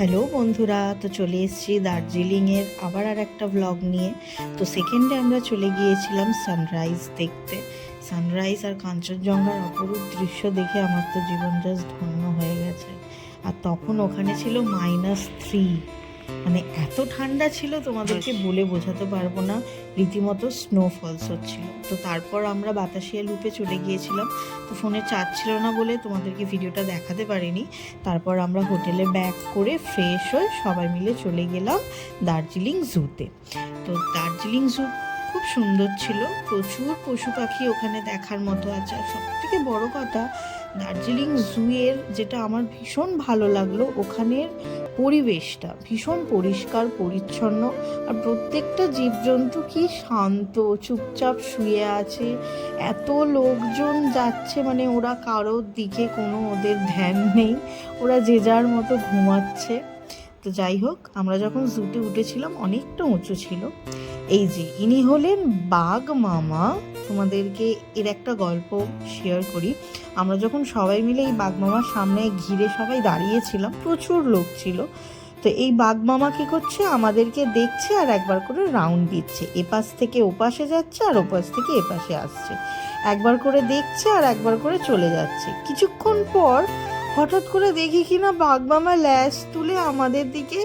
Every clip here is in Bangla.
হ্যালো বন্ধুরা, তো চলে এসেছি দার্জিলিংয়ের আবার আর একটা ব্লগ নিয়ে। তো সেকেন্ডে আমরা চলে গিয়েছিলাম সানরাইজ দেখতে। সানরাইজ আর কাঞ্চনজঙ্ঘার অপরূপ দৃশ্য দেখে আমার তো জীবন জাস্ট ধন্য হয়ে গেছে। আর তখন ওখানে ছিল -3, মানে এত ঠান্ডা ছিল তোমাদেরকে বলে বোঝাতে পারবো না, রীতিমতো স্নোফলস হচ্ছিল। তো তারপর আমরা বাতাসিয়া লুপে চলে গিয়েছিলাম। তো ফোনে চার্জ ছিল না বলে তোমাদেরকে ভিডিওটা দেখাতে পারিনি। তারপর আমরা হোটেলে ব্যাক করে ফ্রেশ হয়ে সবাই মিলে চলে গেলাম দার্জিলিং জুতে। তো দার্জিলিং জু খুব সুন্দর ছিল, প্রচুর পশু পাখি ওখানে দেখার মতো আছে। আর সব থেকে বড় কথা, দার্জিলিং জুয়ের যেটা আমার ভীষণ ভালো লাগলো, ওখানের পরিবেশটা ভীষণ পরিষ্কার পরিচ্ছন্ন। আর প্রত্যেকটা জীবজন্তু কি শান্ত, চুপচাপ শুয়ে আছে। এত লোকজন যাচ্ছে, মানে ওরা কারোর দিকে কোনো ওদের ধ্যান নেই, ওরা যে যার মতো ঘুমাচ্ছে। তো যাই হোক, আমরা যখন জুতে উঠেছিলাম অনেকটা উঁচু ছিল। এই যে ইনি হলেন বাঘ মামা। তোমাদেরকে এর একটা গল্প শেয়ার করি। আমরা যখন সবাই মিলে এই বাঘ মামার সামনে ঘিরে সবাই দাঁড়িয়েছিলাম, প্রচুর লোক ছিল। তো এই বাঘ মামা কি করছে, আমাদেরকে দেখছে আর একবার করে রাউন্ড দিচ্ছে, এপাশ থেকে ওপাশে যাচ্ছে আর ওপাশ থেকে এপাশে আসছে, একবার করে দেখছে আর একবার করে চলে যাচ্ছে। কিছুক্ষণ পর হঠাৎ করে দেখি কিনা বাঘ মামা ল্যাজ তুলে আমাদের দিকে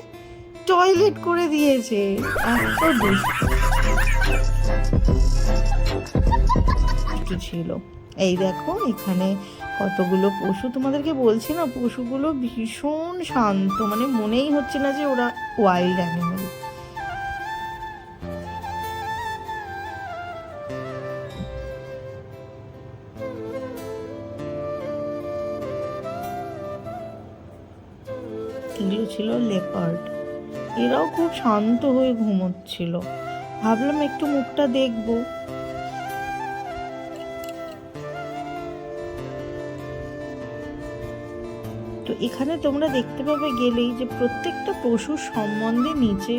টয়লেট করে দিয়েছে। এত দুষ্টু ছিল। এই দেখো এখানে কতগুলো পশু, তোমাদেরকে বলছি না, পশুগুলো ভীষণ শান্ত, মানে মনেই হচ্ছে না যে ওরা ওয়াইল্ড অ্যানিমেল। এগুলো ছিল লেপার্ড, এরাও খুব শান্ত হয়ে ঘুমোচ্ছিল। ভাবলাম একটু মুখটা দেখবো। তো এখানে তোমরা দেখতে পাবে গেলেই যে প্রত্যেকটা পশুর সম্বন্ধে নিচে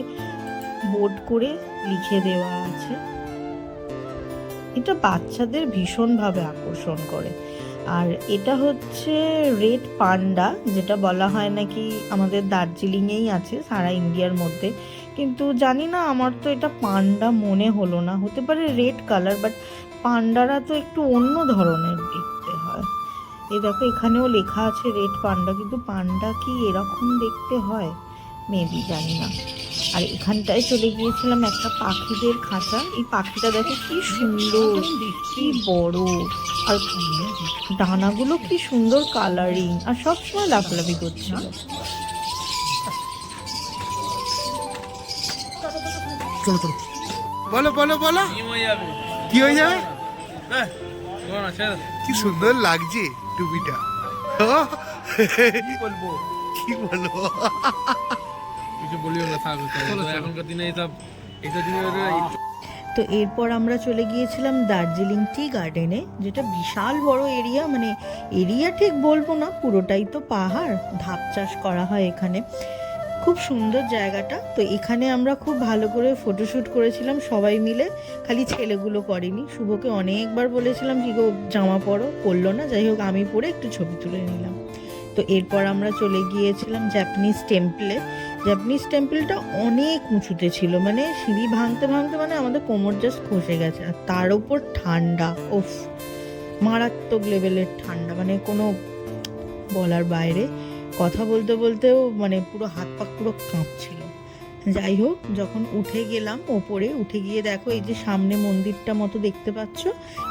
বোর্ড করে লিখে দেওয়া আছে। এটা বাচ্চাদের ভীষণভাবে আকর্ষণ করে। আর এটা হচ্ছে রেড পান্ডা, যেটা বলা হয় নাকি আমাদের দার্জিলিংয়েই আছে, সারা ইন্ডিয়ার মধ্যে। কিন্তু জানি না, আমার তো এটা পান্ডা মনে হলো না, হতে পারে রেড কালার, বাট পান্ডারা তো একটু অন্য ধরনের দেখতে হয়। এই দেখো এখানেও লেখা আছে রেড পান্ডা, কিন্তু পান্ডা কি এরকম দেখতে হয় মেবি, জানি না। আর এখানটায় চলে গিয়েছিলাম একটা পাখিদের খাঁচা। এই পাখিটা দেখো কি সুন্দর, কি বড়, আর ডানাগুলো কি সুন্দর কালারিং, আর সবসময় লাফালাফি করছিল। চলো চলো, বলো বলো বলো, কি হয়ে যাবে? কি সুন্দর লাগছে টুপিটা। কি বলবো কি বলবো, কিছু বলিও না, থাকবে এখনকার দিনে এটা তো এরপর আমরা চলে গিয়েছিলাম দার্জিলিং টি গার্ডেনে, যেটা বিশাল বড় এরিয়া, মানে এরিয়া ঠিক বলবো না, পুরোটাই তো পাহাড়, ধাপ চাষ করা হয় এখানে। খুব সুন্দর জায়গাটা। তো এখানে আমরা খুব ভালো করে ফটোশ্যুট করেছিলাম সবাই মিলে, খালি ছেলেগুলো করেনি। শুভকে অনেকবার বলেছিলাম কি গো জামা পরলো না, যাই হোক আমি পরে একটু ছবি তুলে নিলাম। তো এরপর আমরা চলে গিয়েছিলাম জাপানিজ টেম্পলে। জাপানিজ টেম্পলটা অনেক উঁচুতে ছিল, মানে সিঁড়ি ভাঙতে ভাঙতে মানে আমাদের কোমর জাস্ট খসে গেছে। আর তার উপর ঠান্ডা, ওফ, মারাত্মক লেভেলের ঠান্ডা, মানে কোনো বলার বাইরে। কথা বলতে বলতেও মানে পুরো হাত পা পুরো কাঁপছিল। যাই হোক, যখন উঠে গেলাম ওপরে, উঠে গিয়ে দেখো এই যে সামনে মন্দিরটা মতো দেখতে পাচ্ছ,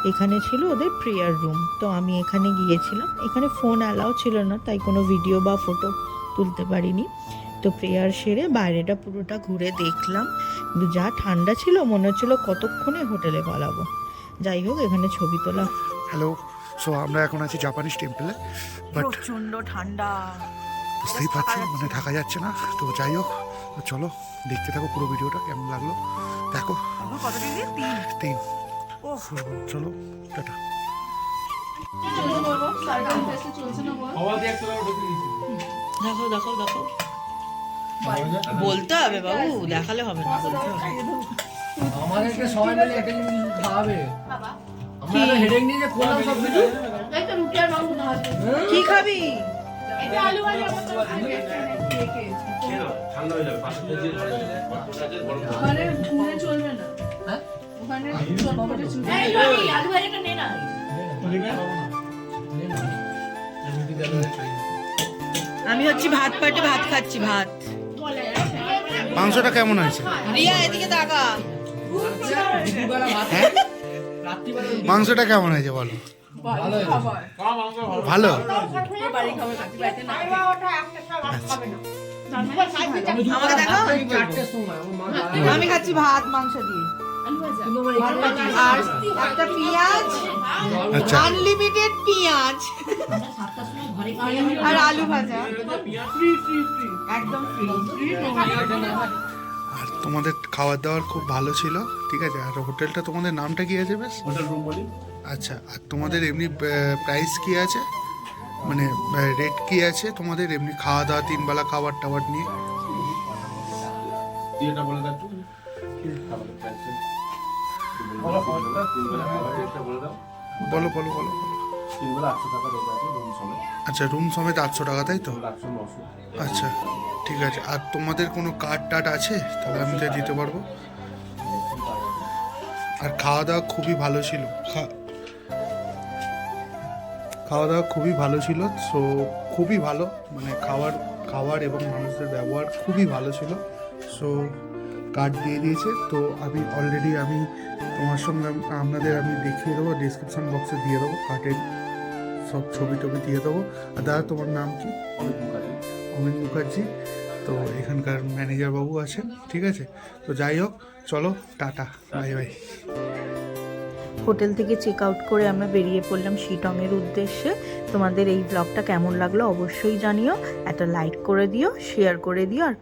এখানে ছিল ওদের প্রেয়ার রুম। তো আমি এখানে গিয়েছিলাম। এখানে ফোন অ্যালাউ ছিল না, তাই কোনো ভিডিও বা ফটো তুলতে পারিনি। তো প্রেয়ার সেরে বাইরেটা পুরোটা ঘুরে দেখলাম, যা ঠান্ডা ছিল মনে হচ্ছিল কতক্ষণে হোটেলে পালাবো। যাই হোক, এখানে ছবি তোলা। হ্যালো, সো আমরা এখন আছি জাপানিজ টেম্পলে, বাট প্রচন্ড ঠান্ডা, বুঝতেই পারছো, মানে থাকা যাচ্ছে না। তো যাই হোক, চলো দেখতে থাকো পুরো ভিডিওটা, কেমন লাগলো দেখো। কত ডিগ্রি? 3। চলো টাটা। দেখো দেখো দেখো, বলতে হবে বাবু, দেখালে হবে না, বলতে হবে। আমাদেরকে সবাই মিলে একটা জিনিস খাওয়াবে। আমরা তো হেডেক নিয়ে যে করলাম সব কিছু। কি খাবি? ওখানে ফোনে চলবে না। হ্যাঁ? ওখানে চটপটে চলবে। আমি হচ্ছি ভাত পাটে ভাত খাচ্ছি ভাত। মাংসটা কেমন হয়েছে? রিয়া এদিকে তাকা। দুপুরবেলা ভাত হ্যাঁ? রাত্রিবেলা মাংসটা কেমন হয়েছে বলো? ভালো হয়েছে। খাবার। ভালো? বাড়ি খাবার খাচ্ছি, বাড়িতে না খাই। আমাকে দেখো। চারটের সময় আমার মা দাঁড়ায়। আমি খাচ্ছি ভাত মাংস দিয়ে কিন্তু আমার এখানে আর একটা পেঁয়াজ, আচ্ছা আনলিমিটেড পেঁয়াজ আর আলু ভাজা একদম ফ্রি। আর তোমাদের খাবার দাবার খুব ভালো ছিল, ঠিক আছে। আর হোটেলটা তোমাদের নামটা কি আছে বেশ? হোটেল রুম বলি। আচ্ছা, আর তোমাদের এমনি প্রাইস কি আছে, মানে রেট কি আছে তোমাদের এমনি খাওয়া দাওয়া, 3 বেলা খাবার টাবার নিয়ে? তুই এটা বলে দাও একটু। খাবারের price টা। তিন বেলা খাবার রেটটা বলে দাও। বলো বলো বলো বলো। 3 বেলা 800 টাকা রেট আছে রুম সমেত। আচ্ছা, রুম সমেত 800 টাকা, তাই তো? 800 900। আচ্ছা ঠিক আছে। আর তোমাদের কোনো কার্ড টার্ড আছে? তাহলে আমি তো দিতে পারবো। আর খাওয়া দাওয়া খুবই ভালো ছিল, খাওয়া দাওয়া খুবই ভালো ছিল। সো খুবই ভালো, মানে খাবার এবং মানুষদের ব্যবহার খুবই ভালো ছিল। সো কার্ড দিয়ে দিয়েছে, তো আমি অলরেডি তোমার সঙ্গে আপনাদের আমি দেখিয়ে দেবো, ডিসক্রিপশন বক্সে দিয়ে দেবো কার্ডের সব ছবি টবি দিয়ে দেবো। আর দাদা তোমার নাম কি? অমিত মুখার্জি। তো এখানকার ম্যানেজার বাবু আছেন, ঠিক আছে। তো যাই হোক, চলো টাটা, বাই বাই। হোটেল থেকে চেক আউট করে আমরা বেরিয়ে পড়লাম শিটংয়ের উদ্দেশ্যে। তোমাদের এই ব্লগটা কেমন লাগলো অবশ্যই জানিও, একটা লাইক করে দিও, শেয়ার করে দিও আর